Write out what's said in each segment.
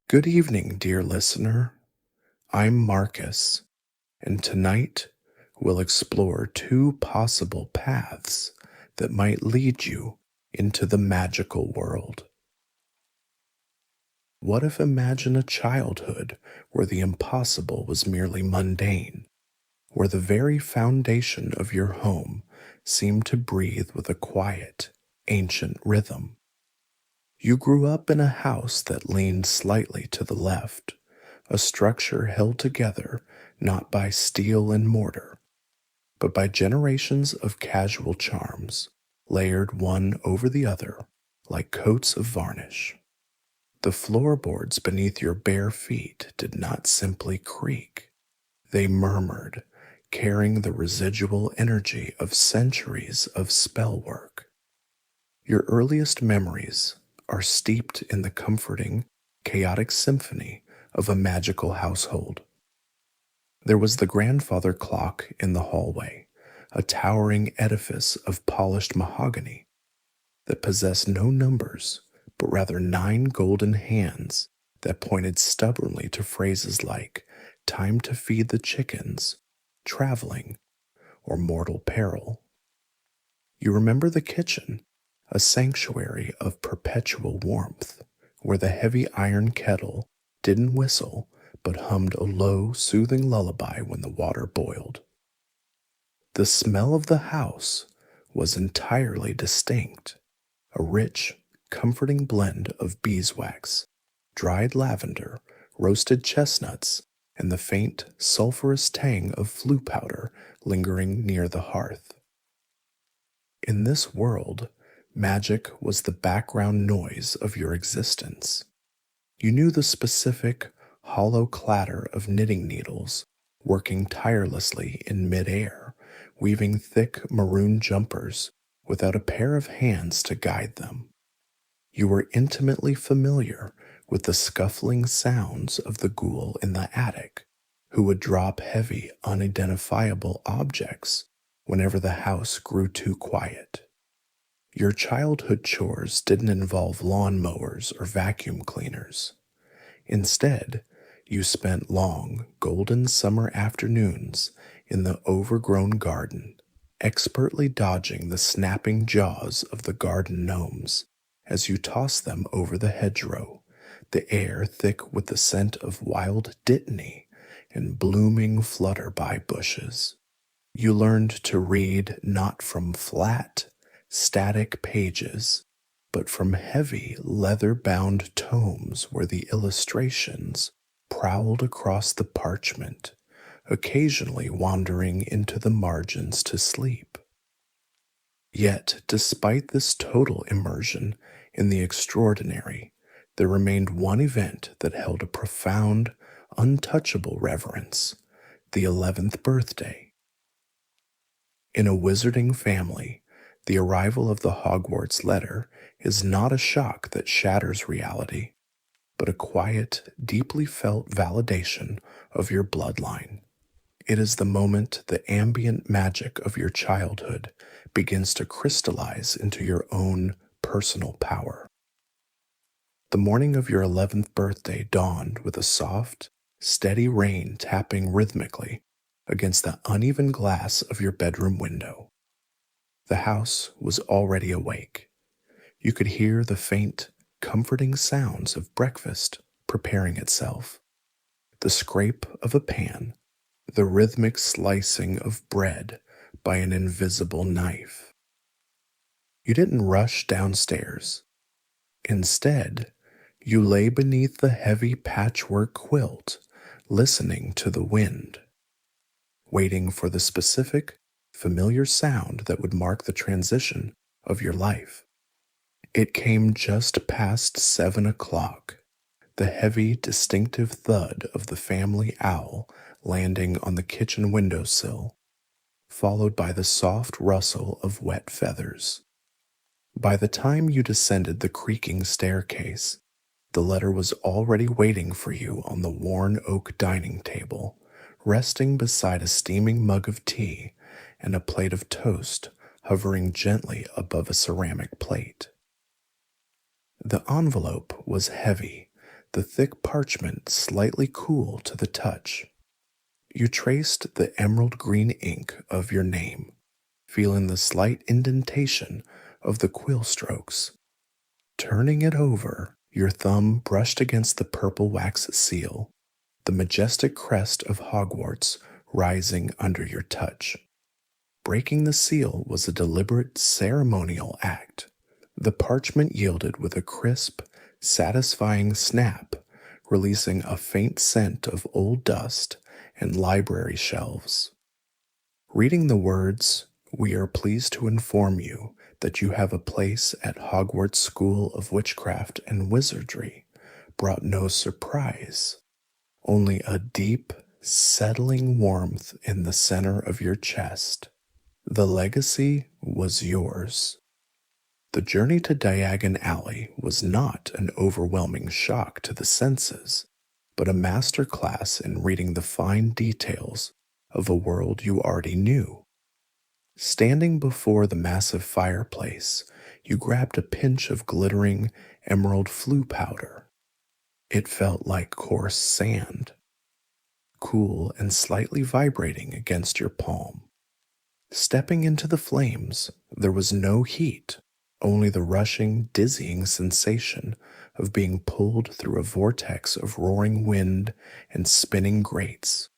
Good evening, dear listener. I'm Marcus, and tonight we'll explore two possible paths that might lead you into the magical world. What if imagine a childhood where the impossible was merely mundane, where the very foundation of your home seemed to breathe with a quiet, ancient rhythm? You grew up in a house that leaned slightly to the left, a structure held together not by steel and mortar, but by generations of casual charms, layered one over the other like coats of varnish. The floorboards beneath your bare feet did not simply creak, they murmured, carrying the residual energy of centuries of spell work. Your earliest memories are steeped in the comforting, chaotic symphony of a magical household. There was the grandfather clock in the hallway, a towering edifice of polished mahogany that possessed no numbers, but rather 9 golden hands that pointed stubbornly to phrases like time to feed the chickens, traveling, or mortal peril. You remember the kitchen, a sanctuary of perpetual warmth, where the heavy iron kettle didn't whistle but hummed a low, soothing lullaby when the water boiled. The smell of the house was entirely distinct, a rich, comforting blend of beeswax, dried lavender, roasted chestnuts, and the faint, sulphurous tang of flue powder lingering near the hearth. In this world, magic was the background noise of your existence. You knew the specific, hollow clatter of knitting needles working tirelessly in midair, weaving thick maroon jumpers without a pair of hands to guide them. You were intimately familiar with the scuffling sounds of the ghoul in the attic, who would drop heavy, unidentifiable objects whenever the house grew too quiet. Your childhood chores didn't involve lawn mowers or vacuum cleaners. Instead, you spent long, golden summer afternoons in the overgrown garden, expertly dodging the snapping jaws of the garden gnomes as you tossed them over the hedgerow, the air thick with the scent of wild dittany and blooming flutterby bushes. You learned to read not from flat, static pages, but from heavy, leather-bound tomes where the illustrations prowled across the parchment, occasionally wandering into the margins to sleep. Yet, despite this total immersion in the extraordinary, there remained one event that held a profound, untouchable reverence: the 11th birthday. In a wizarding family, the arrival of the Hogwarts letter is not a shock that shatters reality, but a quiet, deeply felt validation of your bloodline. It is the moment the ambient magic of your childhood begins to crystallize into your own personal power. The morning of your 11th birthday dawned with a soft, steady rain tapping rhythmically against the uneven glass of your bedroom window. The house was already awake. You could hear the faint, comforting sounds of breakfast preparing itself, the scrape of a pan, the rhythmic slicing of bread by an invisible knife. You didn't rush downstairs. Instead, you lay beneath the heavy patchwork quilt, listening to the wind, waiting for the specific, familiar sound that would mark the transition of your life. It came just past 7 o'clock, the heavy, distinctive thud of the family owl landing on the kitchen windowsill, followed by the soft rustle of wet feathers. By the time you descended the creaking staircase, the letter was already waiting for you on the worn oak dining table, resting beside a steaming mug of tea and a plate of toast hovering gently above a ceramic plate. The envelope was heavy, the thick parchment slightly cool to the touch. You traced the emerald green ink of your name, feeling the slight indentation of the quill strokes. Turning it over, your thumb brushed against the purple wax seal, the majestic crest of Hogwarts rising under your touch. Breaking the seal was a deliberate ceremonial act. The parchment yielded with a crisp, satisfying snap, releasing a faint scent of old dust and library shelves. Reading the words, "We are pleased to inform you that you have a place at Hogwarts School of Witchcraft and Wizardry," brought no surprise, only a deep, settling warmth in the center of your chest. The legacy was yours. The journey to Diagon Alley was not an overwhelming shock to the senses, but a master class in reading the fine details of a world you already knew. Standing before the massive fireplace, you grabbed a pinch of glittering emerald flue powder. It felt like coarse sand, cool and slightly vibrating against your palm. Stepping into the flames, there was no heat, only the rushing, dizzying sensation of being pulled through a vortex of roaring wind and spinning grates,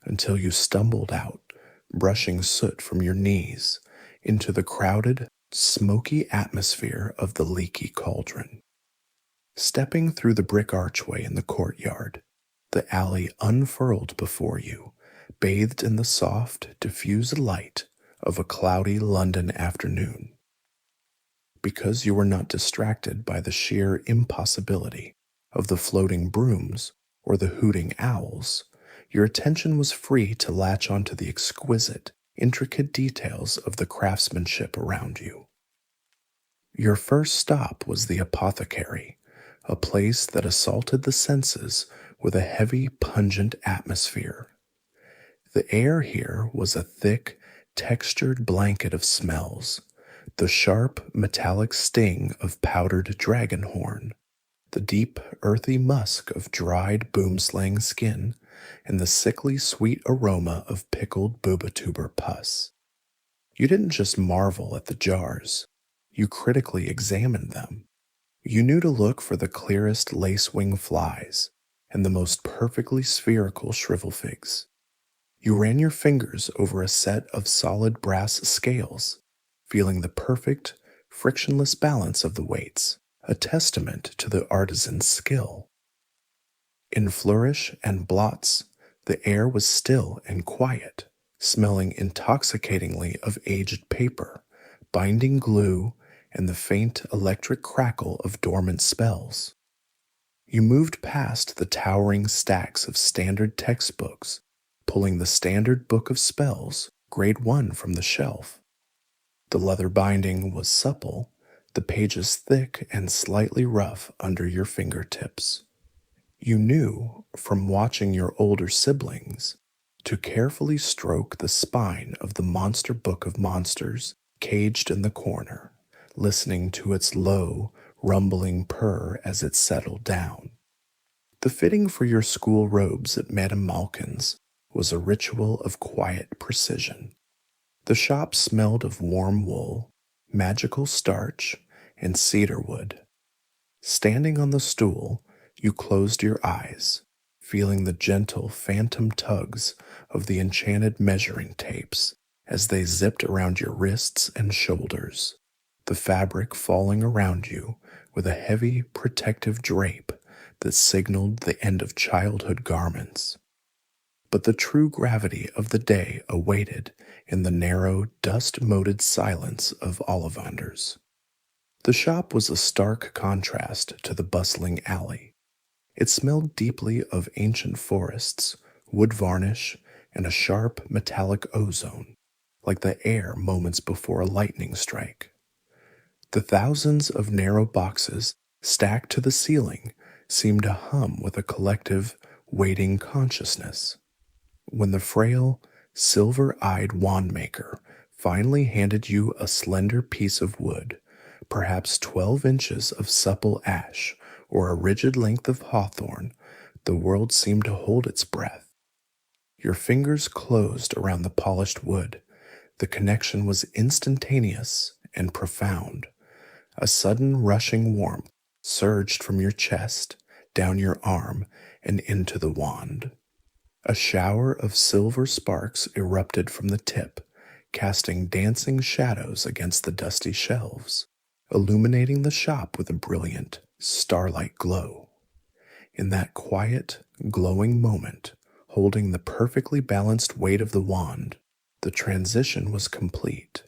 until you stumbled out, brushing soot from your knees, into the crowded, smoky atmosphere of the leaky cauldron. Stepping through the brick archway in the courtyard, the alley unfurled before you, bathed in the soft, diffused light of a cloudy London afternoon. Because you were not distracted by the sheer impossibility of the floating brooms or the hooting owls, your attention was free to latch onto the exquisite, intricate details of the craftsmanship around you. Your first stop was the apothecary, a place that assaulted the senses with a heavy, pungent atmosphere. The air here was a thick, textured blanket of smells, the sharp, metallic sting of powdered dragonhorn, the deep, earthy musk of dried boomslang skin, and the sickly sweet aroma of pickled boobatuber pus. You didn't just marvel at the jars, you critically examined them. You knew to look for the clearest lacewing flies and the most perfectly spherical shrivel figs. You ran your fingers over a set of solid brass scales, feeling the perfect, frictionless balance of the weights, a testament to the artisan's skill. In flourish and blots, the air was still and quiet, smelling intoxicatingly of aged paper, binding glue, and the faint electric crackle of dormant spells. You moved past the towering stacks of standard textbooks, pulling the Standard Book of Spells, Grade 1, from the shelf. The leather binding was supple, the pages thick and slightly rough under your fingertips. You knew, from watching your older siblings, to carefully stroke the spine of the monster book of monsters caged in the corner, listening to its low, rumbling purr as it settled down. The fitting for your school robes at Madame Malkin's was a ritual of quiet precision. The shop smelled of warm wool, magical starch, and cedarwood. Standing on the stool, you closed your eyes, feeling the gentle phantom tugs of the enchanted measuring tapes as they zipped around your wrists and shoulders, the fabric falling around you with a heavy protective drape that signaled the end of childhood garments. But the true gravity of the day awaited in the narrow, dust-moated silence of Ollivanders. The shop was a stark contrast to the bustling alley. It smelled deeply of ancient forests, wood varnish, and a sharp, metallic ozone, like the air moments before a lightning strike. The thousands of narrow boxes stacked to the ceiling seemed to hum with a collective, waiting consciousness. When the frail, silver-eyed wandmaker finally handed you a slender piece of wood, perhaps 12 inches of supple ash or a rigid length of hawthorn, the world seemed to hold its breath. Your fingers closed around the polished wood. The connection was instantaneous and profound. A sudden rushing warmth surged from your chest, down your arm, and into the wand. A shower of silver sparks erupted from the tip, casting dancing shadows against the dusty shelves, illuminating the shop with a brilliant, starlight glow. In that quiet, glowing moment, holding the perfectly balanced weight of the wand, the transition was complete.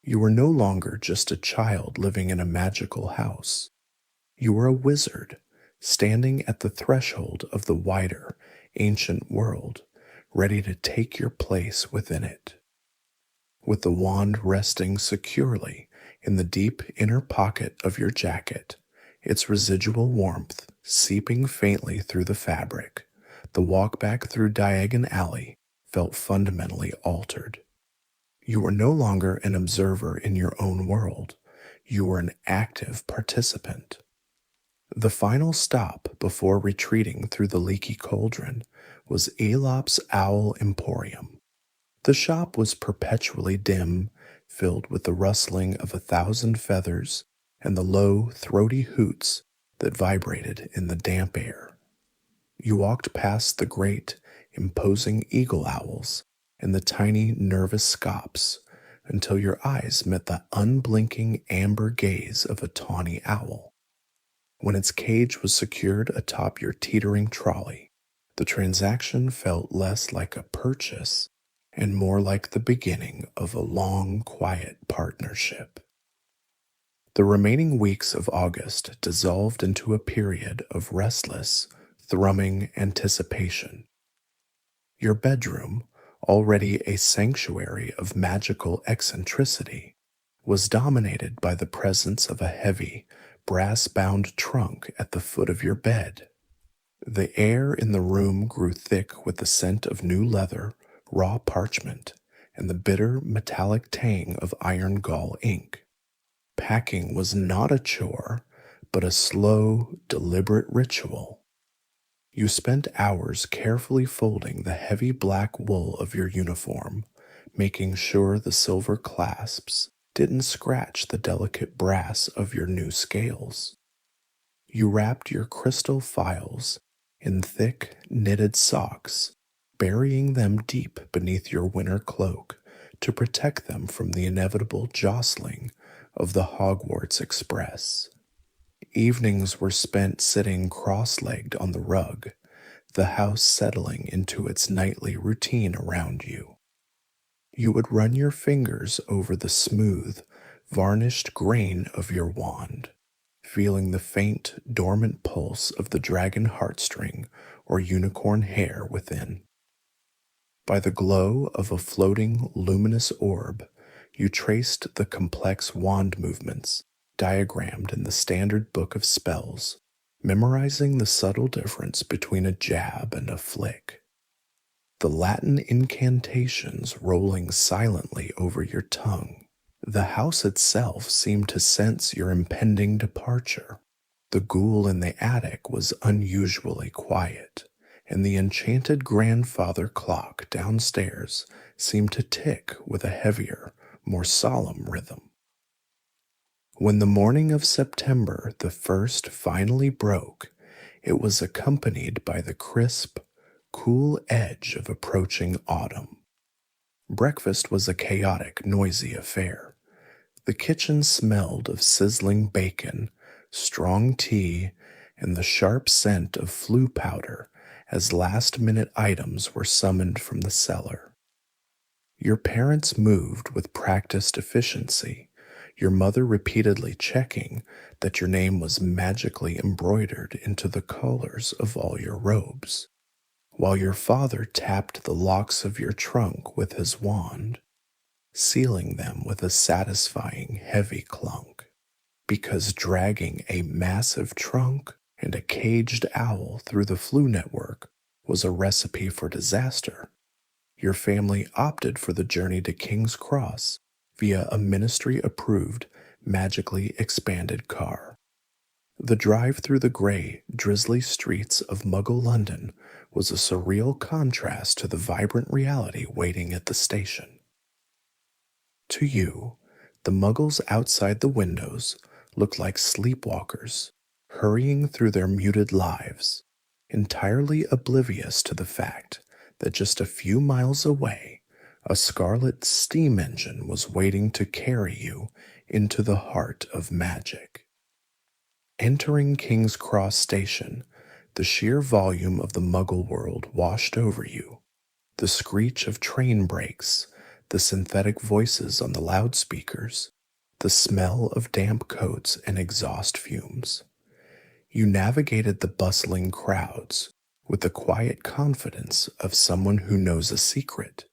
You were no longer just a child living in a magical house. You were a wizard, standing at the threshold of the wider, ancient world, ready to take your place within it. With the wand resting securely in the deep inner pocket of your jacket, its residual warmth seeping faintly through the fabric, the walk back through Diagon Alley felt fundamentally altered. You were no longer an observer in your own world. You were an active participant. The final stop before retreating through the leaky cauldron was Aelop's Owl Emporium. The shop was perpetually dim, filled with the rustling of 1,000 feathers and the low, throaty hoots that vibrated in the damp air. You walked past the great, imposing eagle owls and the tiny, nervous scops until your eyes met the unblinking amber gaze of a tawny owl. When its cage was secured atop your teetering trolley, the transaction felt less like a purchase and more like the beginning of a long, quiet partnership. The remaining weeks of August dissolved into a period of restless, thrumming anticipation. Your bedroom, already a sanctuary of magical eccentricity, was dominated by the presence of a heavy, brass-bound trunk at the foot of your bed. The air in the room grew thick with the scent of new leather, raw parchment, and the bitter metallic tang of iron gall ink. Packing was not a chore, but a slow, deliberate ritual. You spent hours carefully folding the heavy black wool of your uniform, making sure the silver clasps didn't scratch the delicate brass of your new scales. You wrapped your crystal files in thick, knitted socks, burying them deep beneath your winter cloak to protect them from the inevitable jostling of the Hogwarts Express. Evenings were spent sitting cross-legged on the rug, the house settling into its nightly routine around you. You would run your fingers over the smooth, varnished grain of your wand, feeling the faint, dormant pulse of the dragon heartstring or unicorn hair within. By the glow of a floating, luminous orb, you traced the complex wand movements diagrammed in the standard book of spells, memorizing the subtle difference between a jab and a flick. The Latin incantations rolling silently over your tongue. The house itself seemed to sense your impending departure. The ghoul in the attic was unusually quiet, and the enchanted grandfather clock downstairs seemed to tick with a heavier, more solemn rhythm. When the morning of September the 1st finally broke, it was accompanied by the crisp, cool edge of approaching autumn. Breakfast was a chaotic, noisy affair. The kitchen smelled of sizzling bacon, strong tea, and the sharp scent of flue powder as last-minute items were summoned from the cellar. Your parents moved with practiced efficiency, your mother repeatedly checking that your name was magically embroidered into the colors of all your robes, while your father tapped the locks of your trunk with his wand, sealing them with a satisfying heavy clunk. Because dragging a massive trunk and a caged owl through the flue network was a recipe for disaster, your family opted for the journey to King's Cross via a ministry-approved, magically expanded car. The drive through the grey, drizzly streets of Muggle London was a surreal contrast to the vibrant reality waiting at the station. To you, the Muggles outside the windows looked like sleepwalkers, hurrying through their muted lives, entirely oblivious to the fact that just a few miles away, a scarlet steam engine was waiting to carry you into the heart of magic. Entering King's Cross Station, the sheer volume of the Muggle world washed over you. The screech of train brakes, the synthetic voices on the loudspeakers, the smell of damp coats and exhaust fumes. You navigated the bustling crowds with the quiet confidence of someone who knows a secret.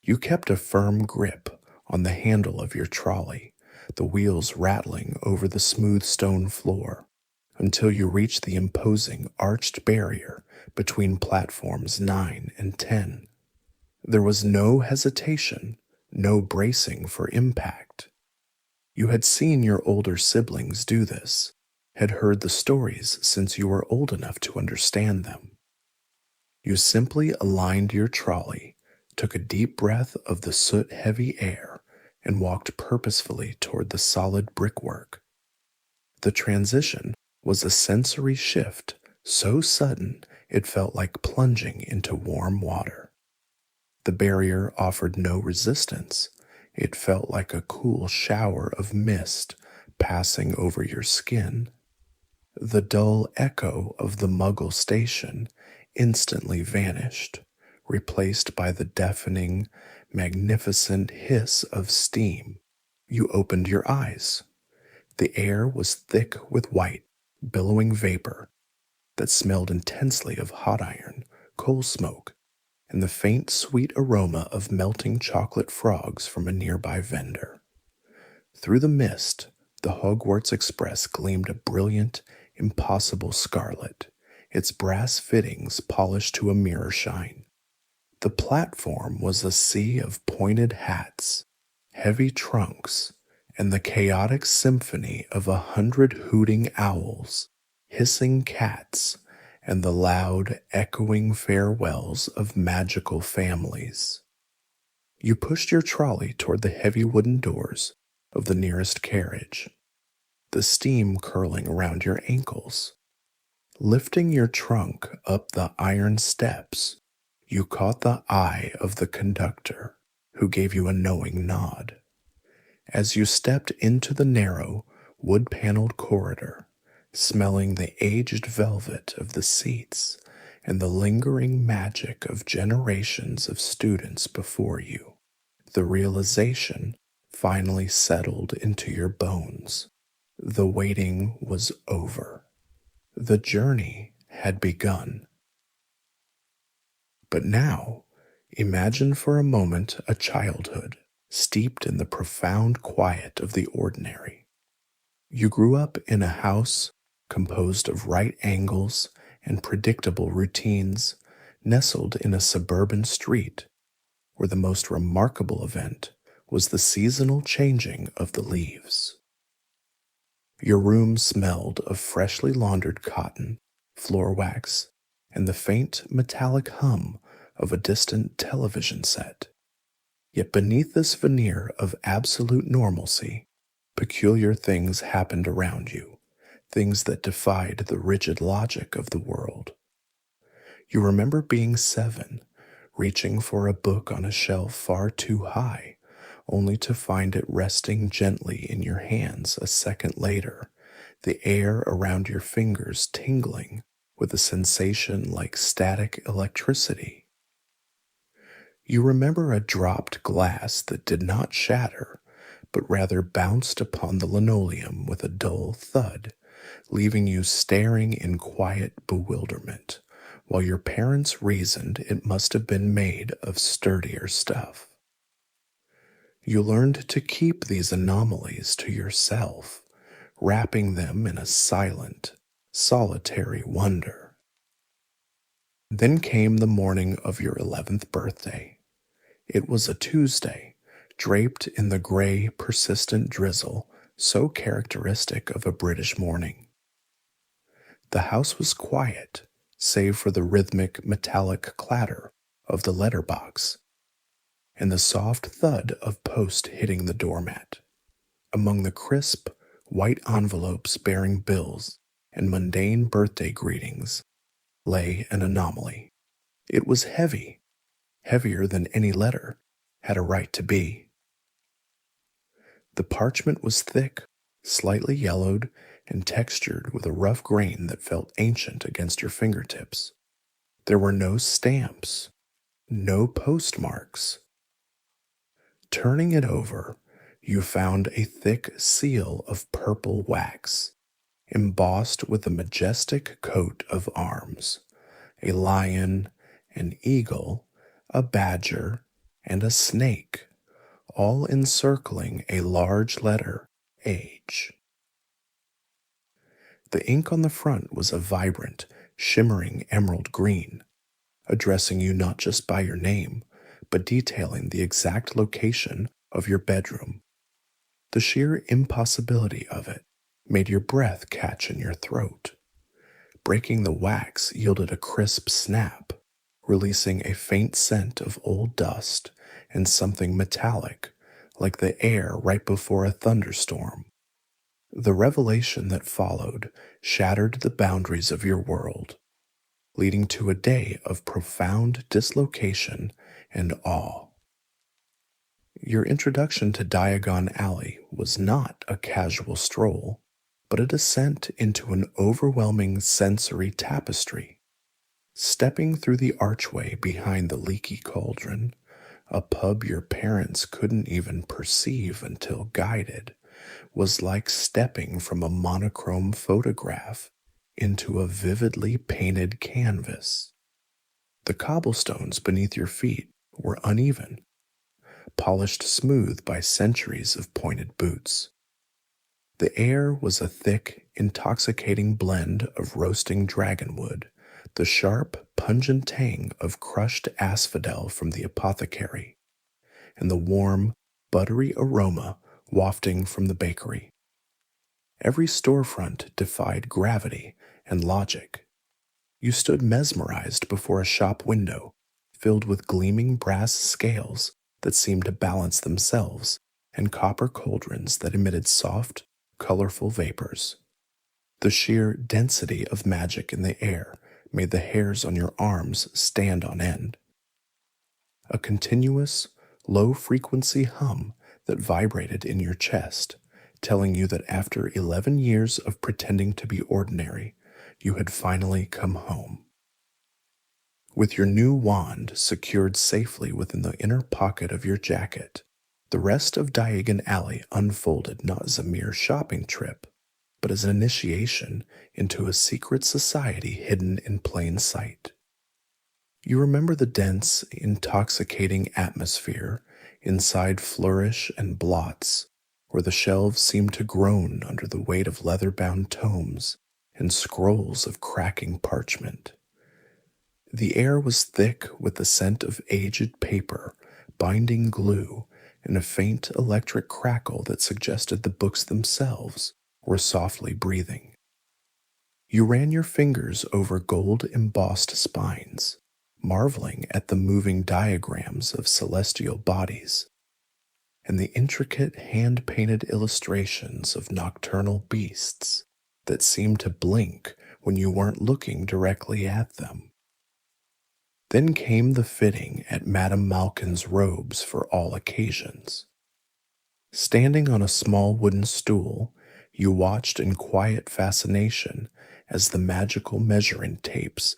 You kept a firm grip on the handle of your trolley, the wheels rattling over the smooth stone floor, until you reached the imposing arched barrier between platforms 9 and 10. There was no hesitation, no bracing for impact. You had seen your older siblings do this, had heard the stories since you were old enough to understand them. You simply aligned your trolley, took a deep breath of the soot-heavy air, and walked purposefully toward the solid brickwork. The transition was a sensory shift so sudden it felt like plunging into warm water. The barrier offered no resistance. It felt like a cool shower of mist passing over your skin. The dull echo of the Muggle station instantly vanished, replaced by the deafening, magnificent hiss of steam. You opened your eyes. The air was thick with white, billowing vapor that smelled intensely of hot iron, coal smoke, and the faint sweet aroma of melting chocolate frogs from a nearby vendor. Through the mist, the Hogwarts Express gleamed a brilliant, impossible scarlet, its brass fittings polished to a mirror shine. The platform was a sea of pointed hats, heavy trunks, and the chaotic symphony of 100 hooting owls, hissing cats, and the loud, echoing farewells of magical families. You pushed your trolley toward the heavy wooden doors of the nearest carriage, the steam curling around your ankles. Lifting your trunk up the iron steps, you caught the eye of the conductor, who gave you a knowing nod. As you stepped into the narrow, wood-paneled corridor, smelling the aged velvet of the seats and the lingering magic of generations of students before you, the realization finally settled into your bones. The waiting was over. The journey had begun. But now, imagine for a moment a childhood steeped in the profound quiet of the ordinary. You grew up in a house composed of right angles and predictable routines, nestled in a suburban street, where the most remarkable event was the seasonal changing of the leaves. Your room smelled of freshly laundered cotton, floor wax, and the faint metallic hum of a distant television set. Yet beneath this veneer of absolute normalcy, peculiar things happened around you, things that defied the rigid logic of the world. You remember being 7, reaching for a book on a shelf far too high, only to find it resting gently in your hands a second later, the air around your fingers tingling with a sensation like static electricity. You remember a dropped glass that did not shatter, but rather bounced upon the linoleum with a dull thud, leaving you staring in quiet bewilderment, while your parents reasoned it must have been made of sturdier stuff. You learned to keep these anomalies to yourself, wrapping them in a silent, solitary wonder. Then came the morning of your 11th birthday. It was a Tuesday, draped in the gray, persistent drizzle so characteristic of a British morning. The house was quiet, save for the rhythmic metallic clatter of the letterbox and the soft thud of post hitting the doormat. Among the crisp, white envelopes bearing bills and mundane birthday greetings lay an anomaly. It was heavy, heavier than any letter had a right to be. The parchment was thick, slightly yellowed, and textured with a rough grain that felt ancient against your fingertips. There were no stamps, no postmarks. Turning it over, you found a thick seal of purple wax, embossed with a majestic coat of arms, a lion, an eagle, a badger, and a snake, all encircling a large letter H. The ink on the front was a vibrant, shimmering emerald green, addressing you not just by your name, but detailing the exact location of your bedroom. The sheer impossibility of it made your breath catch in your throat. Breaking the wax yielded a crisp snap, releasing a faint scent of old dust and something metallic, like the air right before a thunderstorm. The revelation that followed shattered the boundaries of your world, leading to a day of profound dislocation and awe. Your introduction to Diagon Alley was not a casual stroll, but a descent into an overwhelming sensory tapestry. Stepping through the archway behind the leaky cauldron, a pub your parents couldn't even perceive until guided, was like stepping from a monochrome photograph into a vividly painted canvas. The cobblestones beneath your feet were uneven, polished smooth by centuries of pointed boots. The air was a thick, intoxicating blend of roasting dragonwood, the sharp, pungent tang of crushed asphodel from the apothecary, and the warm, buttery aroma wafting from the bakery. Every storefront defied gravity and logic. You stood mesmerized before a shop window filled with gleaming brass scales that seemed to balance themselves and copper cauldrons that emitted soft, colorful vapors. The sheer density of magic in the air made the hairs on your arms stand on end. A continuous, low-frequency hum that vibrated in your chest, telling you that after 11 years of pretending to be ordinary, you had finally come home. With your new wand secured safely within the inner pocket of your jacket, the rest of Diagon Alley unfolded not as a mere shopping trip, but as an initiation into a secret society hidden in plain sight. You remember the dense, intoxicating atmosphere inside Flourish and Blots, where the shelves seemed to groan under the weight of leather-bound tomes and scrolls of cracking parchment. The air was thick with the scent of aged paper, binding glue, and a faint electric crackle that suggested the books themselves were softly breathing. You ran your fingers over gold-embossed spines, marveling at the moving diagrams of celestial bodies and the intricate hand-painted illustrations of nocturnal beasts that seemed to blink when you weren't looking directly at them. Then came the fitting at Madame Malkin's robes for all occasions. Standing on a small wooden stool, you watched in quiet fascination as the magical measuring tapes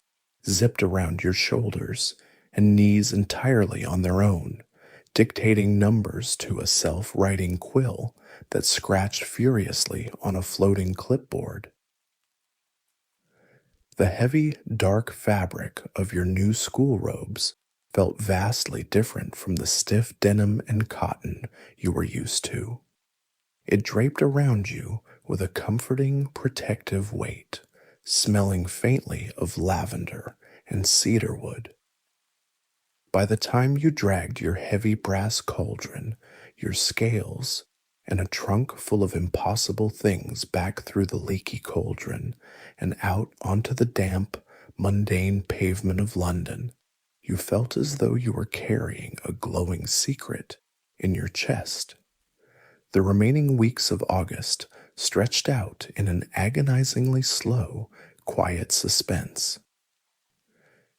zipped around your shoulders and knees entirely on their own, dictating numbers to a self-writing quill that scratched furiously on a floating clipboard. The heavy, dark fabric of your new school robes felt vastly different from the stiff denim and cotton you were used to. It draped around you with a comforting, protective weight, smelling faintly of lavender and cedarwood. By the time you dragged your heavy brass cauldron, your scales, and a trunk full of impossible things back through the leaky cauldron and out onto the damp, mundane pavement of London, you felt as though you were carrying a glowing secret in your chest. The remaining weeks of August stretched out in an agonizingly slow, quiet suspense.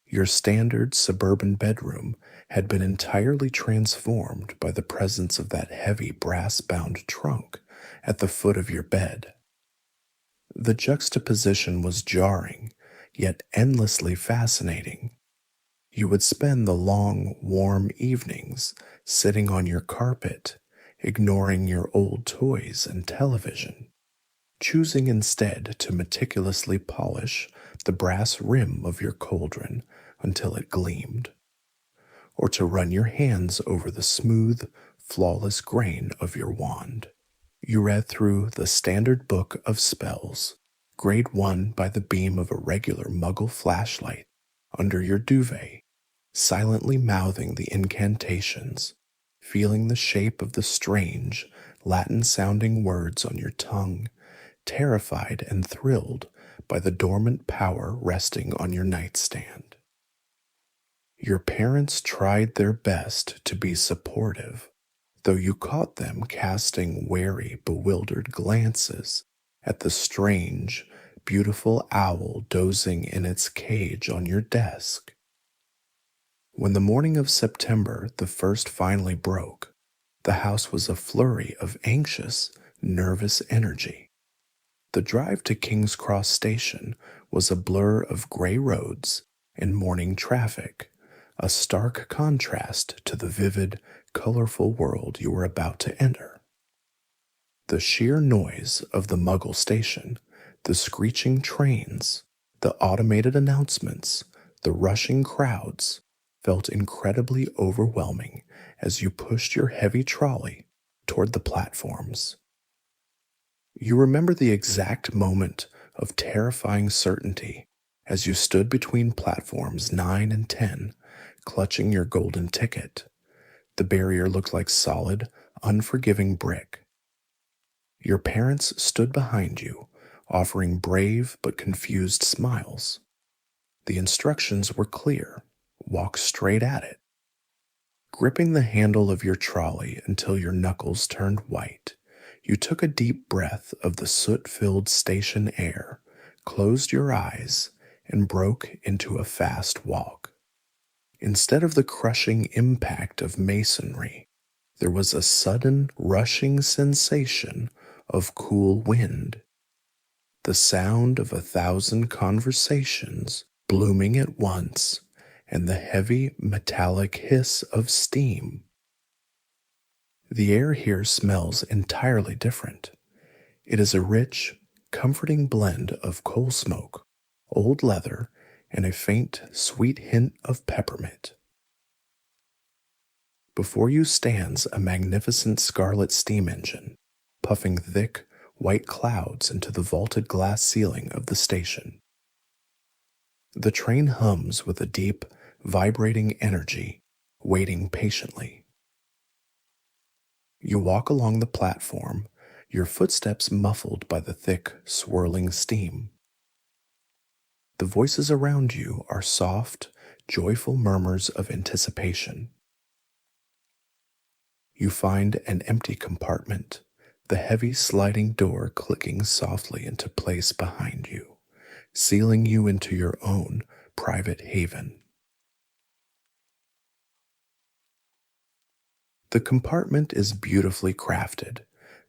Your standard suburban bedroom had been entirely transformed by the presence of that heavy brass-bound trunk at the foot of your bed. The juxtaposition was jarring, yet endlessly fascinating. You would spend the long, warm evenings sitting on your carpet, ignoring your old toys and television, choosing instead to meticulously polish the brass rim of your cauldron until it gleamed, or to run your hands over the smooth, flawless grain of your wand. You read through the standard book of spells, grade 1 by the beam of a regular Muggle flashlight under your duvet, silently mouthing the incantations, feeling the shape of the strange, Latin-sounding words on your tongue, terrified and thrilled by the dormant power resting on your nightstand. Your parents tried their best to be supportive, though you caught them casting wary, bewildered glances at the strange, beautiful owl dozing in its cage on your desk. When the morning of September the 1st finally broke, the house was a flurry of anxious, nervous energy. The drive to King's Cross Station was a blur of gray roads and morning traffic, a stark contrast to the vivid, colorful world you were about to enter. The sheer noise of the Muggle station, the screeching trains, the automated announcements, the rushing crowds, felt incredibly overwhelming as you pushed your heavy trolley toward the platforms. You remember the exact moment of terrifying certainty as you stood between platforms 9 and 10, clutching your golden ticket. The barrier looked like solid, unforgiving brick. Your parents stood behind you, offering brave but confused smiles. The instructions were clear. Walk straight at it. Gripping the handle of your trolley until your knuckles turned white, you took a deep breath of the soot-filled station air, closed your eyes, and broke into a fast walk. Instead of the crushing impact of masonry, there was a sudden, rushing sensation of cool wind, the sound of 1,000 conversations blooming at once, and the heavy metallic hiss of steam. The air here smells entirely different. It is a rich, comforting blend of coal smoke, old leather, and a faint, sweet hint of peppermint. Before you stands a magnificent scarlet steam engine, puffing thick, white clouds into the vaulted glass ceiling of the station. The train hums with a deep, vibrating energy, waiting patiently. You walk along the platform, your footsteps muffled by the thick, swirling steam. The voices around you are soft, joyful murmurs of anticipation. You find an empty compartment, the heavy sliding door clicking softly into place behind you, sealing you into your own private haven. The compartment is beautifully crafted.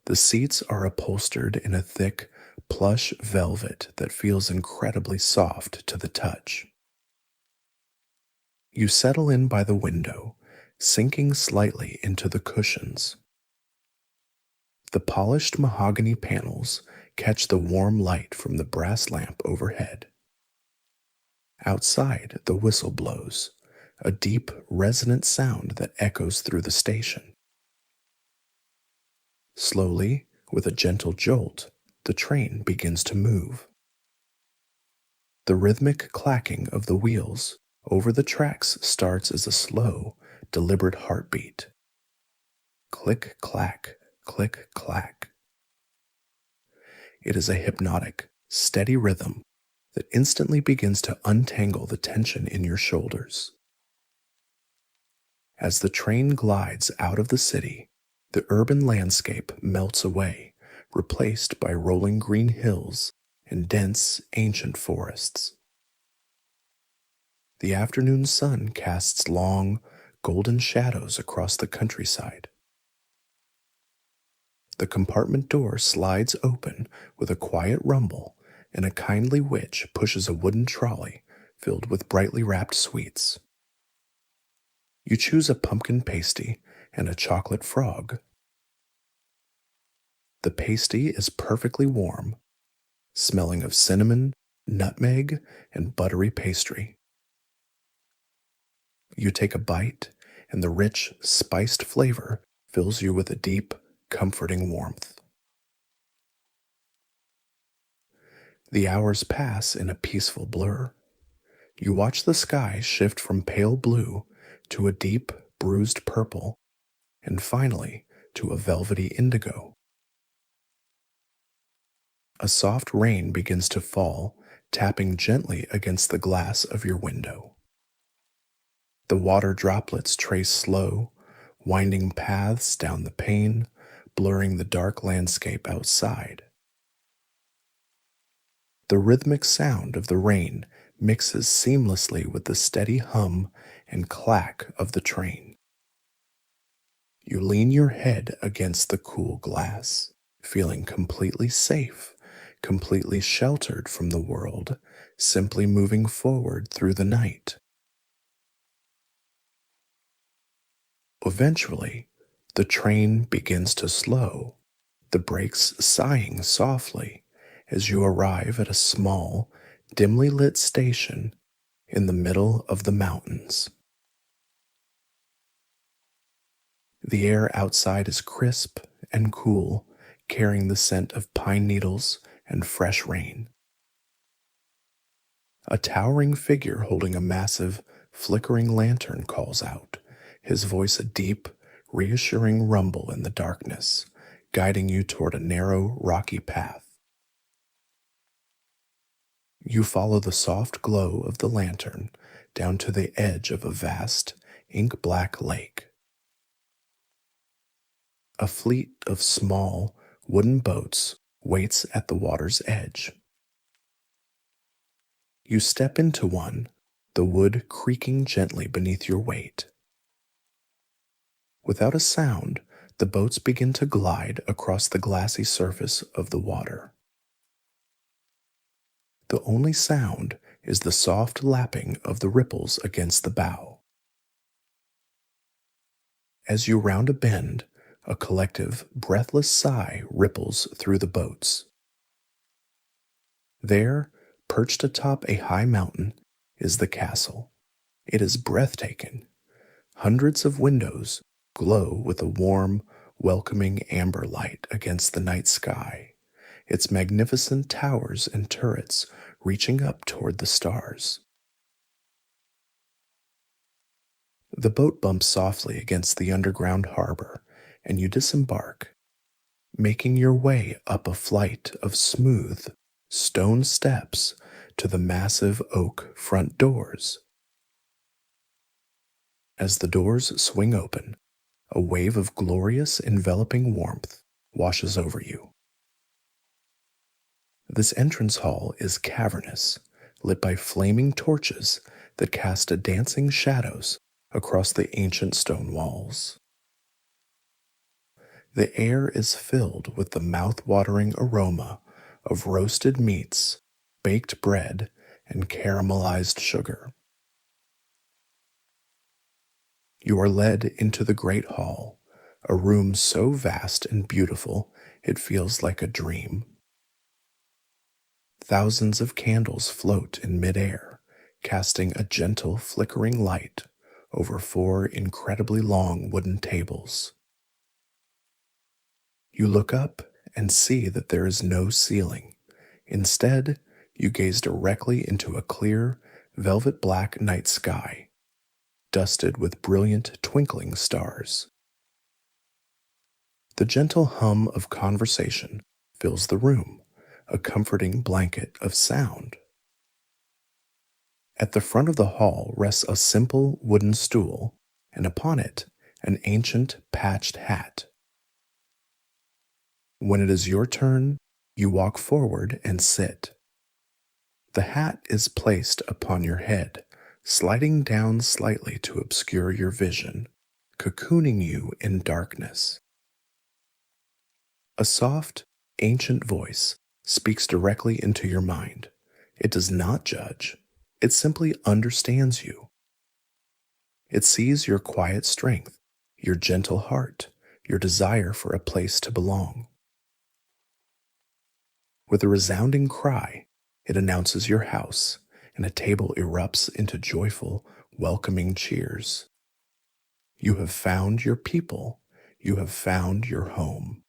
The seats are upholstered in a thick, plush velvet that feels incredibly soft to the touch. You settle in by the window, sinking slightly into the cushions. The polished mahogany panels catch the warm light from the brass lamp overhead. Outside, the whistle blows, a deep, resonant sound that echoes through the station. Slowly, with a gentle jolt, the train begins to move. The rhythmic clacking of the wheels over the tracks starts as a slow, deliberate heartbeat. Click, clack, click, clack. It is a hypnotic, steady rhythm that instantly begins to untangle the tension in your shoulders. As the train glides out of the city, the urban landscape melts away, replaced by rolling green hills and dense, ancient forests. The afternoon sun casts long, golden shadows across the countryside. The compartment door slides open with a quiet rumble, and a kindly witch pushes a wooden trolley filled with brightly wrapped sweets. You choose a pumpkin pasty and a chocolate frog. The pasty is perfectly warm, smelling of cinnamon, nutmeg, and buttery pastry. You take a bite, and the rich, spiced flavor fills you with a deep, comforting warmth. The hours pass in a peaceful blur. You watch the sky shift from pale blue to a deep, bruised purple, and finally to a velvety indigo. A soft rain begins to fall, tapping gently against the glass of your window. The water droplets trace slow, winding paths down the pane, blurring the dark landscape outside. The rhythmic sound of the rain mixes seamlessly with the steady hum and clack of the train. You lean your head against the cool glass, feeling completely safe, completely sheltered from the world, simply moving forward through the night. Eventually, the train begins to slow, the brakes sighing softly as you arrive at a small, dimly lit station in the middle of the mountains. The air outside is crisp and cool, carrying the scent of pine needles and fresh rain. A towering figure holding a massive, flickering lantern calls out, his voice a deep, reassuring rumble in the darkness, guiding you toward a narrow, rocky path. You follow the soft glow of the lantern down to the edge of a vast, ink-black lake. A fleet of small, wooden boats waits at the water's edge. You step into one, the wood creaking gently beneath your weight. Without a sound, the boats begin to glide across the glassy surface of the water. The only sound is the soft lapping of the ripples against the bow. As you round a bend, a collective, breathless sigh ripples through the boats. There, perched atop a high mountain, is the castle. It is breathtaking. Hundreds of windows glow with a warm, welcoming amber light against the night sky, its magnificent towers and turrets reaching up toward the stars. The boat bumps softly against the underground harbor, and you disembark, making your way up a flight of smooth, stone steps to the massive oak front doors. As the doors swing open, a wave of glorious, enveloping warmth washes over you. This entrance hall is cavernous, lit by flaming torches that cast dancing shadows across the ancient stone walls. The air is filled with the mouth-watering aroma of roasted meats, baked bread, and caramelized sugar. You are led into the great hall, a room so vast and beautiful it feels like a dream. Thousands of candles float in midair, casting a gentle flickering light over 4 incredibly long wooden tables. You look up and see that there is no ceiling. Instead, you gaze directly into a clear, velvet black night sky, dusted with brilliant twinkling stars. The gentle hum of conversation fills the room, a comforting blanket of sound. At the front of the hall rests a simple wooden stool, and upon it, an ancient patched hat. When it is your turn, you walk forward and sit. The hat is placed upon your head, sliding down slightly to obscure your vision, cocooning you in darkness. A soft, ancient voice speaks directly into your mind. It does not judge, it simply understands you. It sees your quiet strength, your gentle heart, your desire for a place to belong. With a resounding cry, it announces your house, and a table erupts into joyful, welcoming cheers. You have found your people. You have found your home.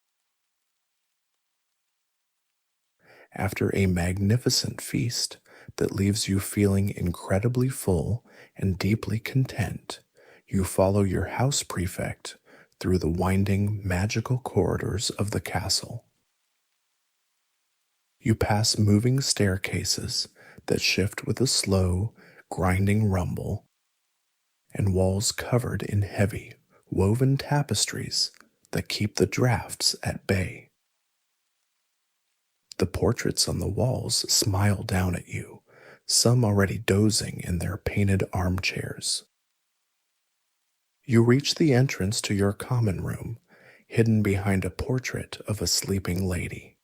After a magnificent feast that leaves you feeling incredibly full and deeply content, you follow your house prefect through the winding, magical corridors of the castle. You pass moving staircases that shift with a slow, grinding rumble, and walls covered in heavy, woven tapestries that keep the drafts at bay. The portraits on the walls smile down at you, some already dozing in their painted armchairs. You reach the entrance to your common room, hidden behind a portrait of a sleeping lady.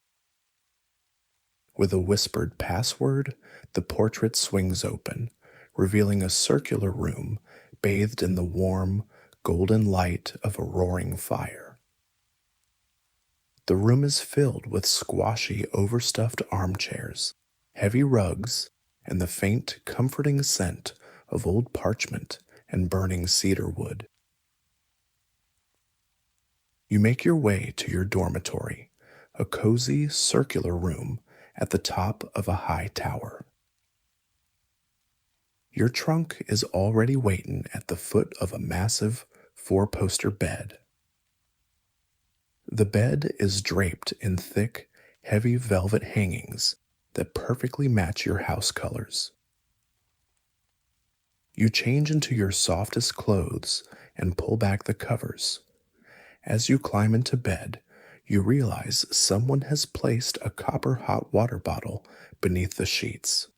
With a whispered password, the portrait swings open, revealing a circular room bathed in the warm, golden light of a roaring fire. The room is filled with squashy, overstuffed armchairs, heavy rugs, and the faint, comforting scent of old parchment and burning cedar wood. You make your way to your dormitory, a cozy, circular room at the top of a high tower. Your trunk is already waiting at the foot of a massive four-poster bed. The bed is draped in thick, heavy velvet hangings that perfectly match your house colors. You change into your softest clothes and pull back the covers. As you climb into bed, you realize someone has placed a copper hot water bottle beneath the sheets.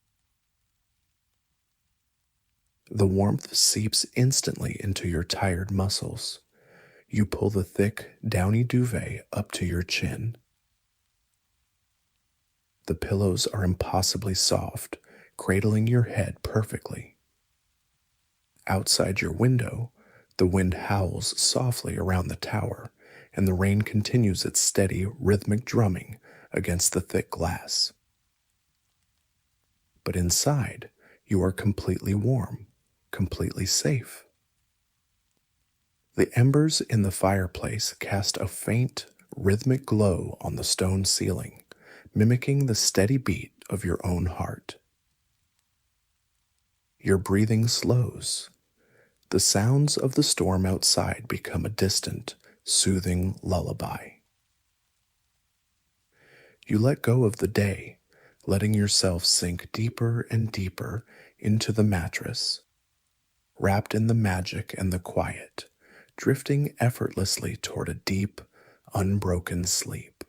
The warmth seeps instantly into your tired muscles. You pull the thick, downy duvet up to your chin. The pillows are impossibly soft, cradling your head perfectly. Outside your window, the wind howls softly around the tower, and the rain continues its steady, rhythmic drumming against the thick glass. But inside, you are completely warm, completely safe. The embers in the fireplace cast a faint, rhythmic glow on the stone ceiling, mimicking the steady beat of your own heart. Your breathing slows. The sounds of the storm outside become a distant, soothing lullaby. You let go of the day, letting yourself sink deeper and deeper into the mattress, wrapped in the magic and the quiet, drifting effortlessly toward a deep, unbroken sleep.